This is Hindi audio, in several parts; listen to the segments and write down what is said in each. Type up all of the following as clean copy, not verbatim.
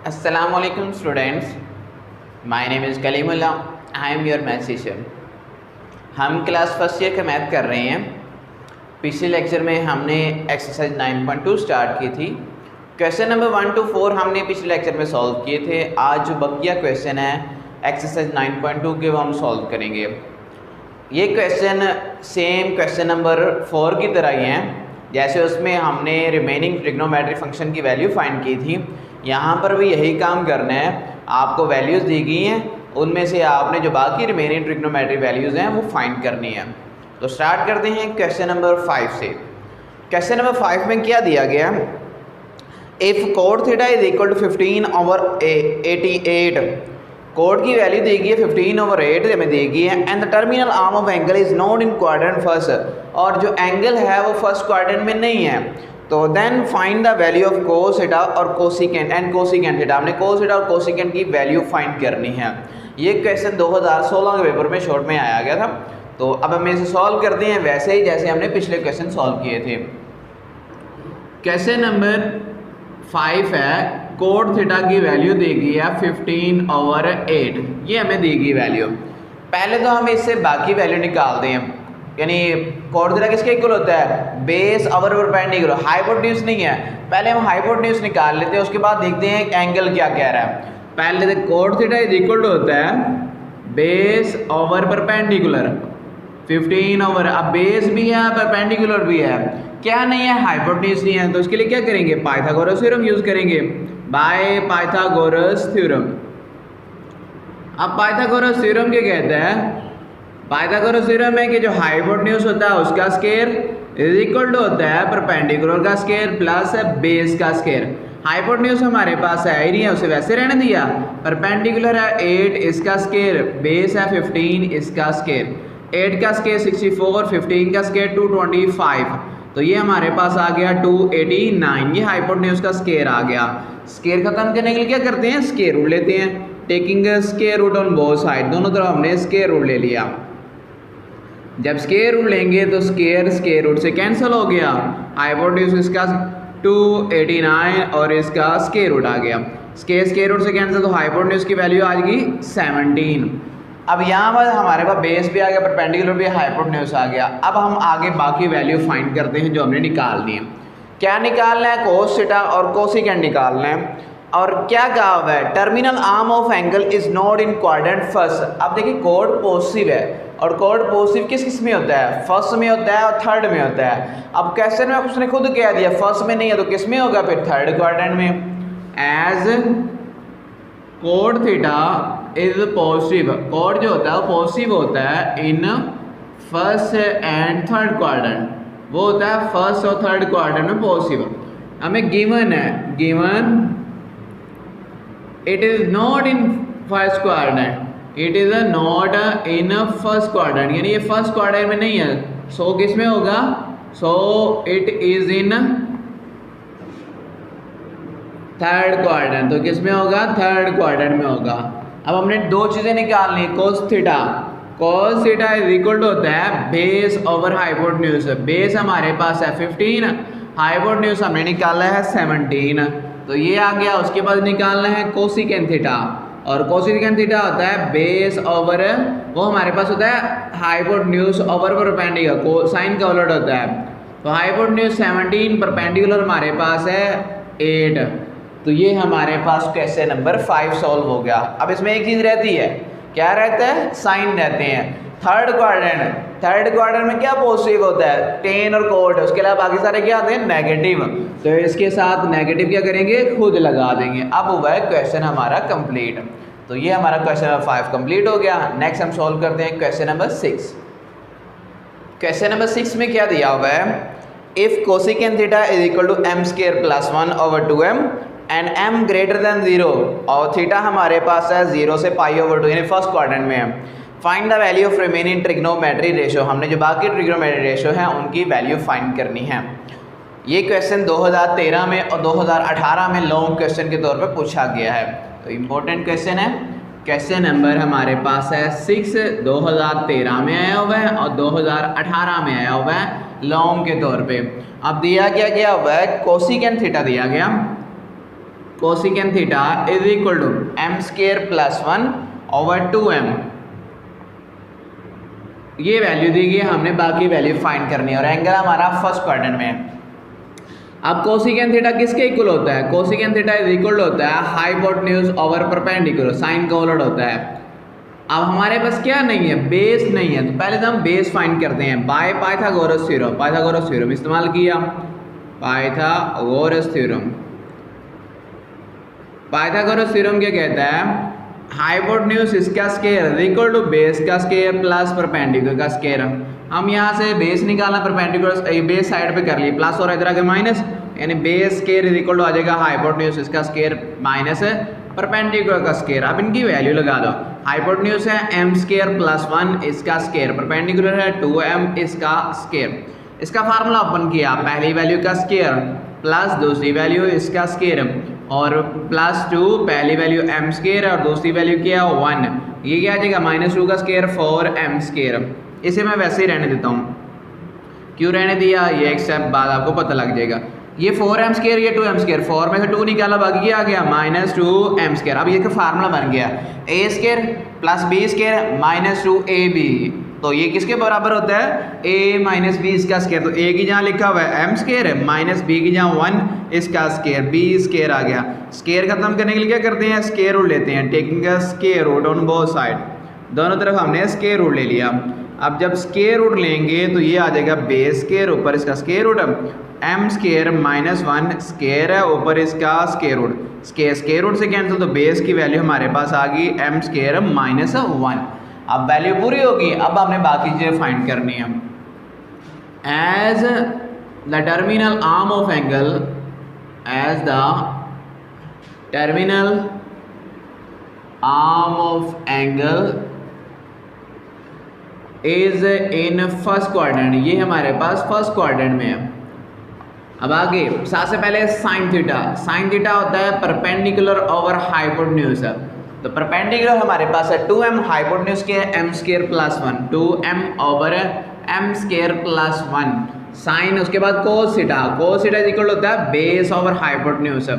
Assalamualaikum students, my name is Kalimullah, I am your math teacher। हम क्लास फर्स्ट ईयर का मैथ कर रहे हैं। पिछले लेक्चर में हमने एक्सरसाइज 9.2 स्टार्ट की थी। क्वेश्चन नंबर 1 to 4 हमने पिछले लेक्चर में सॉल्व किए थे। आज जो बकिया क्वेश्चन है एक्सरसाइज 9.2 के वो हम सॉल्व करेंगे। ये क्वेश्चन सेम क्वेश्चन नंबर 4 की तरह ही हैं, जैसे उसमें हमने रिमेनिंग ट्रिग्नोमेट्री फंक्शन की वैल्यू फाइंड की थी। यहाँ पर भी यही काम करना है। आपको वैल्यूज़ दी गई हैं, उनमें से आपने जो बाकी रिमेनिंग ट्रिग्नोमेट्री वैल्यूज़ हैं वो फाइंड करनी है। तो स्टार्ट करते हैं क्वेश्चन नंबर 5 से। क्वेश्चन नंबर 5 में क्या दिया गया, if cot theta is equal to 15/88, cot की वैल्यू दी गई है 15/8 हमें दी गई है, and the terminal arm of angle is not in quadrant first, और जो एंगल है वो फर्स्ट क्वाड्रेंट में नहीं है। तो then find the value of cos theta और कोसिकेंट एंड कोसिकेंट थीटा। हमने कोस थीटा और कोसिकेंट की वैल्यू फाइंड करनी है। ये क्वेश्चन 2016 के पेपर में शॉर्ट में आया गया था। तो अब हम इसे सॉल्व करते हैं वैसे ही जैसे हमने पिछले क्वेश्चन सॉल्व किए थे। क्वेश्चन नंबर 5 है, कोड थीटा की वैल्यू दी गई है 15/8, ये हमें दी गई वैल्यू। पहले तो हम इससे बाकी वैल्यू निकाल दें, यानी कोड थीटा किसके इक्वल होता है, बेस ओवर परपेंडिकुलर, हाइपोटेन्यूज नहीं है। पहले हम हाइपोटेन्यूज निकाल लेते हैं, उसके बाद देखते हैं एंगल क्या कह रहा है। पहले तो cot theta is equal to होता है बेस ओवर परपेंडिकुलर 15 अब बेस भी है परपेंडिकुलर भी है, क्या नहीं है, हाइपोटेन्यूज नहीं है। तो इसके लिए क्या करेंगे, पाइथागोरस थ्योरम यूज करेंगे, बाय पाइथागोरस थ्योरम। अब पाइथागोरस थ्योरम क्या कहता है, पाइथागोरस थ्योरम है कि जो हाइपोटेन्यूज होता है उसका स्क्वायर इज इक्वल टू होता है परपेंडिकुलर का स्क्वायर प्लस बेस का स्क्वायर। हाइपोटेन्यूज हमारे पास है ही नहीं है, उसे वैसे रहने दिया। परपेंडिकुलर है 8, इसका स्क्वायर, बेस है 15, इसका स्क्वायर, 8 का स्क्वायर 64, 15 का स्क्वायर 225। तो ये हमारे पास आ गया 289, ये हाइपोटेन्यूज का स्क्वायर आ गया। स्क्वायर खत्म करने के लिए क्या करते हैं, स्क्वायर रूट लेते हैं, taking square root on both side, दोनों तरफ हमने स्क्वायर रूट ले लिया। जब स्क्वायर रूट लेंगे तो स्क्वायर रूट से कैंसिल हो गया, हाइपोटेन्यूज इसका 289 और इसका स्क्वायर रूट आ गया। स्क्वायर रूट से कैंसिल, तो हाइपोटेन्यूज की वैल्यू आ गई 17। अब यहाँ पर हमारे पास बेस भी आ गया, परपेंडिकुलर भी, हाइपोटेन्यूज आ गया। अब हम आगे बाकी वैल्यू फाइंड करते हैं जो हमने निकालनी है। क्या निकालना है, कोस थीटा और कोसिकेंट निकालना है। और क्या कहा हुआ है, terminal arm of angle is not in quadrant first. अब देखिए कोड पॉजिटिव है, और कोड पॉजिटिव किस में होता है, फर्स्ट में होता है और थर्ड में होता है। अब क्वेश्चन में उसने खुद कह दिया फर्स्ट में नहीं है, तो किस में होगा, फिर थर्ड क्वाड्रेंट में। As cot theta is positive, cot जो होता है वो पॉजिटिव होता है in first and third quadrant, वो होता है फर्स्ट और थर्ड क्वाड्रेंट में पॉजिटिव। हमें गिवन है, given it is not in first quadrant, it is not in first quadrant, यानी ये फर्स्ट क्वाड्रेंट में नहीं है। सो किस में होगा, so it is in third quadrant, तो किस में होगा, थर्ड क्वाड्रेंट में होगा। अब हमने दो चीजें निकालनी, cos theta, cos theta is equal to होता है बेस ओवर हाइपोटेन्यूज। बेस हमारे पास है 15, हाइपोटेन्यूज हमने निकाला है 17, तो ये आ गया। उसके बाद निकालना है कोसिकेंट थीटा, और कोसिकेंट थीटा होता है बेस ओवर, वो हमारे पास होता है हाइपोटेन्यूज ओवर परपेंडिकुलर, कोसाइन का उलट होता है। तो हाइपोटेन्यूज 17, परपेंडिकुलर हमारे पास है 8। तो ये हमारे पास क्वेश्चन नंबर 5 सॉल्व हो गया। अब इसमें एक चीज रहती है, क्या रहता है, साइन रहते हैं। थर्ड क्वाड्रेंट में क्या पॉजिटिव होता है, टेन और कोट, उसके अलावा बाकी सारे क्या आते हैं, नेगेटिव। तो इसके साथ नेगेटिव क्या करेंगे, खुद लगा देंगे। अब हुआ है क्वेश्चन हमारा कंप्लीट। तो ये हमारा क्वेश्चन नंबर 5 कंप्लीट हो गया। नेक्स्ट हम सॉल्व करते हैं क्वेश्चन नंबर 6। क्वेश्चन नंबर 6 में क्या दिया हुआ है, if cosecant theta is equal to m square plus 1/2m and m greater than 0, और थीटा हमारे पास है 0 से π/2, यानी फर्स्ट क्वाड्रेंट में है। Find the value of remaining trigonometry ratio, हमने जो बाकी ट्रिग्नोमेट्री रेशियो हैं उनकी वैल्यू फाइंड करनी है। ये क्वेश्चन 2013 में और 2018 में लॉन्ग क्वेश्चन के तौर पे पूछा गया है, तो इम्पोर्टेंट क्वेश्चन है। क्वेश्चन नंबर हमारे पास है 6, 2013 में आया हुआ है और 2018 में आया हुआ है लॉन्ग के तौर पे। अब दिया क्या गया हुआ है, कोसिकेंट थीटा दिया गया, cosecant theta is equal to m square plus 1 over 2m। ये वैल्यू दी गई है, हमने बाकी वैल्यू फाइंड करनी है और एंगल हमारा फर्स्ट क्वाड्रेंट में है। अब कोसिकेंट थीटा किसके इक्वल होता है? कोसिकेंट थीटा इज इक्वल होता है हाइपोटेन्यूज ओवर परपेंडिकुलर, साइन का उलट होता है। अब हमारे पास क्या नहीं है? बेस नहीं है, तो पहले तो हम बेस फाइंड करते हैं bye Pythagoras theorem. Pythagoras theorem इस्तेमाल किया, पाइथागोरस थ्योरम। पाइथागोरस थ्योरम क्या कहता है? हाइपोटेन्यूज इसका स्क्वायर इक्वल टू बेस का स्क्वायर प्लस परपेंडिकुलर का स्क्वायर। हम यहाँ से बेस निकालना, परपेंडिकुलर बेस साइड पे कर लिए, प्लस और इधर आगे माइनस, यानी base square is equal to आ जाएगा हाइपोटेन्यूज इसका स्क्वायर माइनस परपेंडिकुलर का स्क्वायर। अब इनकी वैल्यू लगा दो। हाइपोटेन्यूज है एम स्क्वायर प्लस 1 इसका स्क्वायर, परपेंडिकुलर है 2m इसका स्क्वायर। इसका फार्मूला ओपन किया, पहली वैल्यू का स्क्वायर प्लस दूसरी वैल्यू इसका स्क्वायर और प्लस 2 पहली वैल्यू m स्क्वायर और दूसरी वैल्यू क्या है 1। ये क्या आ जाएगा -2 का स्क्वायर 4m स्क्वायर। इसे मैं वैसे ही रहने देता हूँ। क्यों रहने दिया? ये एक स्टेप बाद आपको पता लग जाएगा। ये 4m स्क्वायर, ये 2m स्क्वायर, 4 में से 2 निकाला, बाकी क्या आ गया -2m स्क्वायर। अब ये का फार्मूला बन गया a square plus b square -2ab। तो ये किसके बराबर होता है? a माइनस बी इसका स्क्वायर। तो a की जहाँ लिखा हुआ है m स्क्वायर है, माइनस b की जहाँ 1 इसका स्क्वायर, b स्क्वायर आ गया। स्क्वायर खत्म करने के लिए क्या करते हैं? स्क्वायर रूट लेते हैं, taking a square root on both side. दोनों तरफ हमने स्क्वायर रूट ले लिया। अब जब स्क्वायर रूट लेंगे तो ये आ जाएगा बेस स्क्वायर, ऊपर इसका square root, m square -1 square है, ऊपर इसका स्क्वायर रूट। स्क्वायर रूट से कैंसिल, तो बेस की वैल्यू हमारे पास आ गई m स्क्वायर -1। अब वैल्यू पूरी होगी। अब हमने बाकी चीज़ें फाइंड करनी है। As the terminal arm of angle, as the terminal arm of angle is in first quadrant, ये हमारे पास फर्स्ट क्वाड्रेंट में है। अब आगे सबसे पहले साइन थीटा। साइन थीटा होता है परपेंडिकुलर ओवर हाइपोटेन्यूज। तो परपेंडिकुलर हमारे पास है 2m, हाइपोटेन्यूज के m square plus 1, 2m over m square plus 1 sine. उसके बाद cos theta, cos theta is equal होता है बेस ओवर हाइपोटेन्यूज।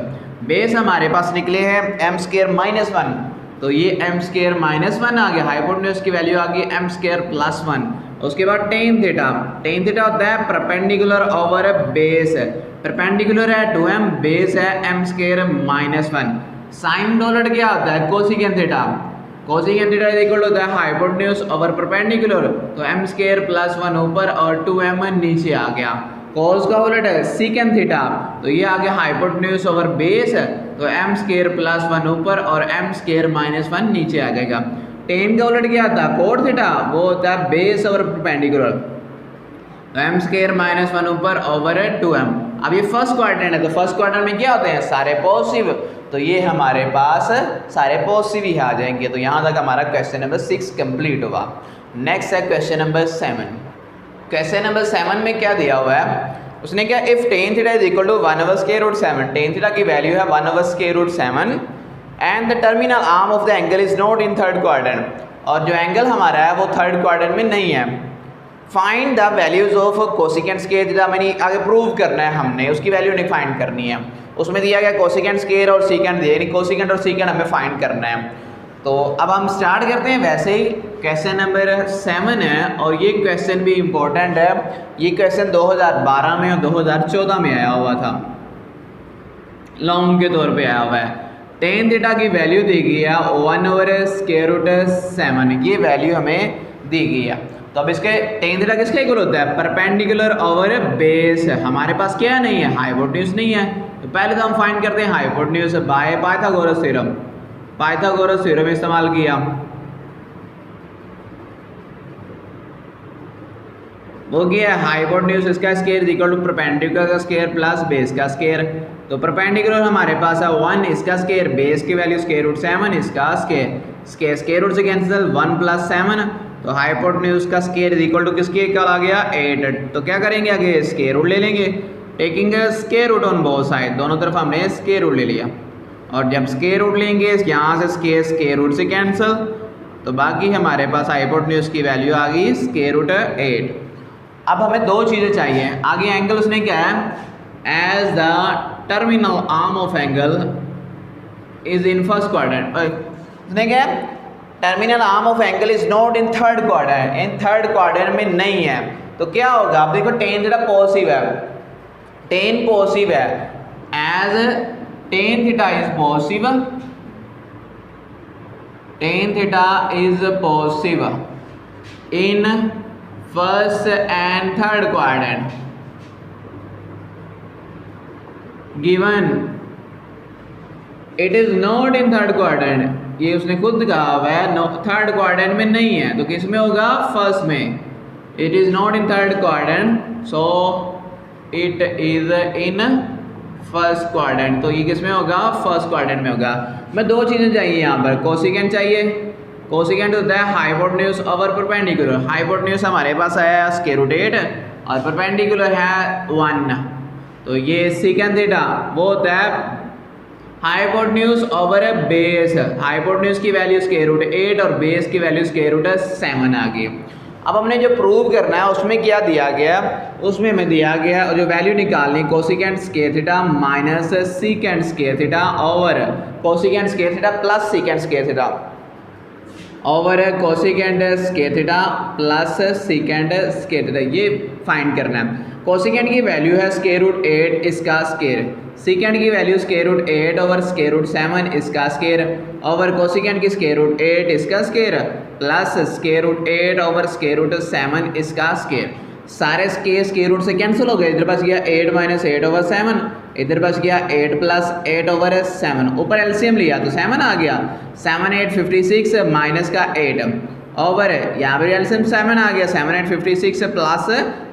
बेस हमारे पास निकले हैं m स्क्वायर -1, तो ये m स्क्वायर -1 आ गया, हाइपोटेन्यूज की वैल्यू आ गई m स्क्वायर प्लस 1। उसके बाद टेन थीटा, टेन थीटा होता है परपेंडिकुलर ओवर बेस, परपेंडिकुलर है 2m, बेस है m स्क्वायर -1। साइन डॉलर क्या होता है? Cosecant theta, cosecant theta is equal होता है हाइपोटेन्यूज ओवर परपेंडिकुलर, तो m स्क्वायर प्लस 1 ऊपर और 2m नीचे आ गया। कॉस का उलट है सीकेंट थीटा, तो ये आ गया हाइपोटेन्यूज ओवर बेस, तो m स्क्वायर प्लस 1 ऊपर और m स्क्वायर -1 नीचे आ जाएगा। टेन का उलट क्या आता है? कोट थीटा, वो होता है बेस ओवर परपेंडिकुलर, तो m स्क्वायर -1 ऊपर ओवर 2m। अब ये फर्स्ट क्वाड्रेंट है, तो फर्स्ट क्वाड्रेंट में क्या होते हैं? सारे पॉजिटिव, तो ये हमारे पास सारे पॉजिटिव ही आ जाएंगे। तो यहाँ तक हमारा क्वेश्चन नंबर 6 कंप्लीट हुआ। नेक्स्ट है क्वेश्चन नंबर 7। क्वेश्चन नंबर 7 में क्या दिया हुआ है? उसने क्या, if tan theta is equal to 1 over square root 7, tan theta की वैल्यू है 1 over square root 7 and the terminal arm of the angle is not in third quadrant, और जो एंगल हमारा है वो थर्ड क्वाड्रेंट में नहीं है। Find the values of cosecant square theta, मैंने आगे प्रूव करना है हमने, उसकी वैल्यू नहीं फाइंड करनी है। उसमें दिया गया कोसिकेंट स्क्वायर और सीकेंट दिया, यानी कोसिकेंट और सीकेंट हमें फाइंड करना है। तो अब हम स्टार्ट करते हैं। वैसे ही क्वेश्चन नंबर 7 है और ये क्वेश्चन भी इम्पोर्टेंट है। ये क्वेश्चन 2012 में और 2014 में आया हुआ था, लॉन्ग के तौर पे आया हुआ है। टेन थीटा की वैल्यू दी गई है 1 ओवर स्क्वायर रूट 7, ये वैल्यू हमें दी गई है। तो अब इसके टेन थीटा किसके इक्वल होता है? Perpendicular over base. हमारे पास क्या नहीं है? हाइपोटेन्यूज नहीं है, तो पहले तो हम फाइंड करते हैं hypotenuse bye Pythagoras theorem. Pythagoras theorem इस्तेमाल किया, वो क्या है? हाइपोटेन्यूज इसका स्क्वायर इक्वल टू परपेंडिकुलर का स्क्वायर प्लस बेस का स्क्वायर। तो परपेंडिकुलर हमारे पास है 1 इसका स्क्वायर, बेस की वैल्यू स्क्वायर रूट 7 इसका स्क्वायर, स्क्वायर रूट से कैंसिल 1 प्लस 7, तो हाइपोटेन्यूज का स्क्वायर इक्वल टू किसके इक्वल आ गया? 8। तो क्या करेंगे आगे? स्क्वायर रूट ले लेंगे, taking square root on both side, दोनों तरफ हमने स्क्वायर रूट ले लिया। और जब स्क्वायर रूट लेंगे यहाँ से स्क्वायर रूट से कैंसिल, तो बाकी हमारे पास हाइपोटेन्यूज की वैल्यू आ गई स्क्वायर रूट 8। अब हमें दो चीज़ें चाहिए। आगे एंगल उसने क्या है? As the terminal arm of angle, is in first quadrant. उसने क्या terminal arm of angle is not in third quadrant, in third quadrant में नहीं है। तो क्या होगा, आप देखो टेन थीटा पॉजिटिव है, टेन पॉजिटिव है, as tan theta is positive, tan theta is positive in first and third quadrant given it is not in third quadrant, ये उसने खुद कहा हुआ है थर्ड क्वाड्रेंट में नहीं है, तो किस में होगा, फर्स्ट में। It is not in third quadrant so it is in first quadrant, तो ये किस में होगा, फर्स्ट क्वाड्रेंट में होगा। मैं दो चीज़ें चाहिए यहाँ पर, कोसिकेंट चाहिए, कोसिकेंट होता है हाइपोटेन्यूज ओवर परपेंडिकुलर, हाइपोटेन्यूज हमारे पास है स्क्वायर रूट 8 और परपेंडिकुलर है 1, तो ये सीकेंट थीटा वो होता है हाइपोटेन्यूज ओवर बेस, हाइपोटेन्यूज की वैल्यू स्क्वायर रूट 8 और बेस की वैल्यू स्क्वायर रूट 7 आ गई। अब हमने जो प्रूव करना है उसमें क्या दिया गया, उसमें हमें दिया गया जो वैल्यू निकालनी cosecant square theta minus secant square theta over cosecant square theta plus secant square theta over cosecant square theta plus secant square theta, ये फाइंड करना है। कोसिकेंट की वैल्यू है स्क्वायर रूट 8 इसका स्क्वायर, सीकेंट की value square root 8 over square root 7 इसका स्क्वायर ओवर कोसिकेंट की स्क्वायर रूट 8 इसका square plus square root 8 over square root 7 इसका स्क्वायर। सारे स्क्वायर रूट से कैंसिल हो गए, इधर बच गया 8 माइनस 8 ओवर 7, इधर बच गया 8 प्लस 8 ओवर 7, ऊपर एलसीएम लिया तो 7 आ गया, 7 8 56 माइनस का 8 ओवर यहाँ पर एलसीएम 7 आ गया, 7 8 56 प्लस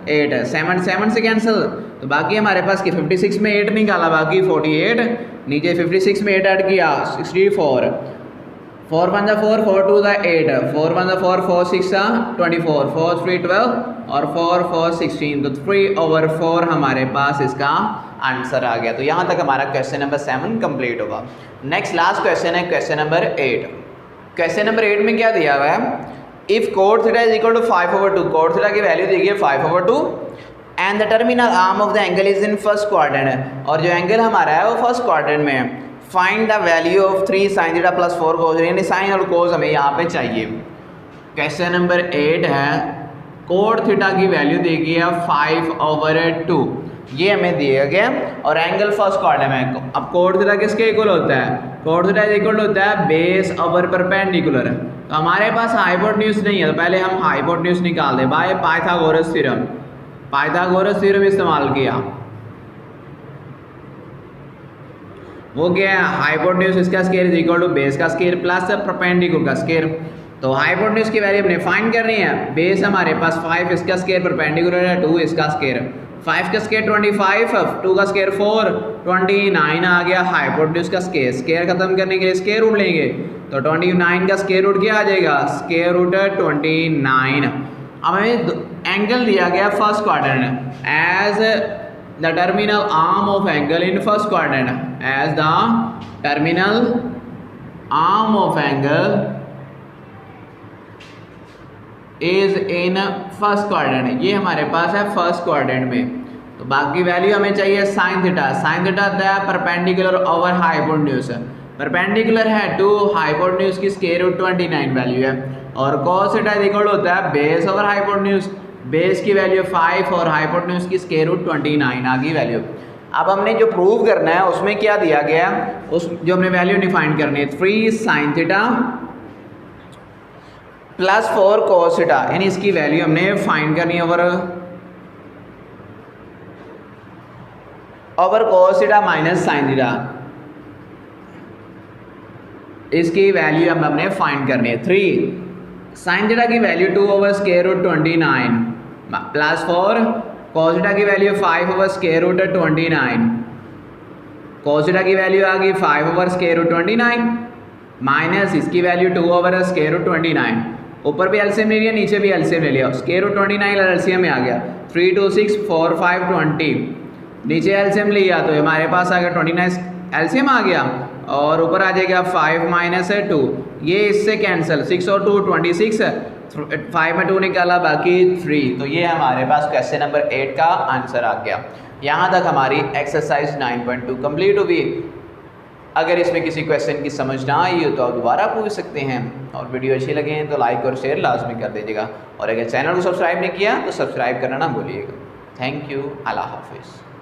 8, 7 7 से कैंसिल, तो बाकी हमारे पास कि 56 में 8 निकाला, बाकी 48, नीचे 56 में 8 ऐड किया 64, 4 1 4 4 2 8, 4 1 4 4 6 24, 4 3 12 और 4 4 16, तो 3 ओवर 4 हमारे पास इसका आंसर आ गया। तो यहाँ तक हमारा क्वेश्चन नंबर 7 कंप्लीट होगा। नेक्स्ट लास्ट क्वेश्चन है क्वेश्चन नंबर 8। क्वेश्चन नंबर 8 में क्या दिया हुआ है, if cot theta is equal to 5/2, cot theta की वैल्यू दी गई है 5/2 and the terminal arm of the angle is in first quadrant, और जो एंगल हमारा है वो फर्स्ट क्वाड्रेंट में है। Find the value of 3 sin theta plus 4 cos, यानी साइन और कोस हमें यहाँ पे चाहिए। क्वेश्चन नंबर 8 है, कोट थीटा की वैल्यू दी गई है 5/2, ये हमें दिया गया और एंगल फर्स्ट क्वाड्रेंट में। अब कोट थीटा किसके इक्वल होता है, कोट थीटा इक्वल होता है बेस ओवर परपेंडिकुलर, तो हमारे पास हाइपोटेन्यूज नहीं है, तो पहले हम हाइपोटेन्यूज निकाल दें by Pythagoras theorem, Pythagoras theorem इस्तेमाल किया, वो क्या है, हाइपोटेन्यूज इसका square is equal to base का स्क्वायर प्लस परपेंडिकुलर का स्क्वायर। तो हाइपोटेन्यूज की वैल्यू हमने फाइंड करनी है, बेस हमारे पास 5 इसका स्क्वायर परपेंडिकुलर है 2 इसका स्क्वायर, 5 का स्क्वायर 25, 2 का स्क्वायर 4, 29 आ गया हाइपोटेन्यूज का स्क्वायर। स्क्वायर खत्म करने के लिए स्क्वायर रूट लेंगे, तो 29 का स्क्वायर रूट क्या आ जाएगा, स्क्वायर रूट 29। अब हमें एंगल दिया गया first quadrant as the terminal arm of angle in first quadrant, as the terminal arm of angle is in first quadrant, ये हमारे पास है फर्स्ट क्वाड्रेंट में। तो बाकी वैल्यू हमें चाहिए साइन थीटा, साइन थीटा होता है परपेंडिकुलर ओवर हाइपोटेन्यूज, परपेंडिकुलर है टू हाइपोटेन्यूज की स्क्वायर रूट 29 वैल्यू है, और cos थीटा इक्वल होता है बेस ओवर हाइपोटेन्यूज, बेस की वैल्यू 5 और हाइपोटेन्यूज की स्क्वायर रूट 29 आ गई वैल्यू। अब हमने जो प्रूव करना है उसमें क्या दिया गया, उस जो हमने वैल्यू डिफाइन करनी है 3 sin theta plus 4 cos theta, यानी इसकी वैल्यू हमने फाइंड करनी है over cos theta minus sin theta, इसकी वैल्यू अब हमने फाइंड करनी है। 3 sin थीटा की value 2 over square root 29 plus 4 cos theta की value 5 over square root 29, cos theta की वैल्यू आ गई 5 ओवर स्क्वायर रूट 29 माइनस इसकी वैल्यू 2 ओवर स्क्वायर रूट 29, ऊपर भी एलसीएम ले लिया नीचे भी एलसीएम ले लिया, स्क्वायर रूट 29 एलसीएम में आ गया 3 2 6 4 5 20, नीचे एलसीएम लिया तो हमारे पास आ गया 29 एलसीएम आ गया, और ऊपर आ जाएगा 5 माइनस 2, ये इससे कैंसिल 6 और 2 26, 5 में 2 निकाला बाकी 3, तो ये हमारे पास क्वेश्चन नंबर 8 का आंसर आ गया। यहाँ तक हमारी एक्सरसाइज 9.2 कंप्लीट हुई। अगर इसमें किसी क्वेश्चन की समझ ना आई हो तो आप दोबारा पूछ सकते हैं, और वीडियो अच्छी लगे तो लाइक और शेयर लाजमी कर दीजिएगा, और अगर चैनल को सब्सक्राइब नहीं किया तो सब्सक्राइब करना ना भूलिएगा। थैंक यू, अल्लाह हाफिज़।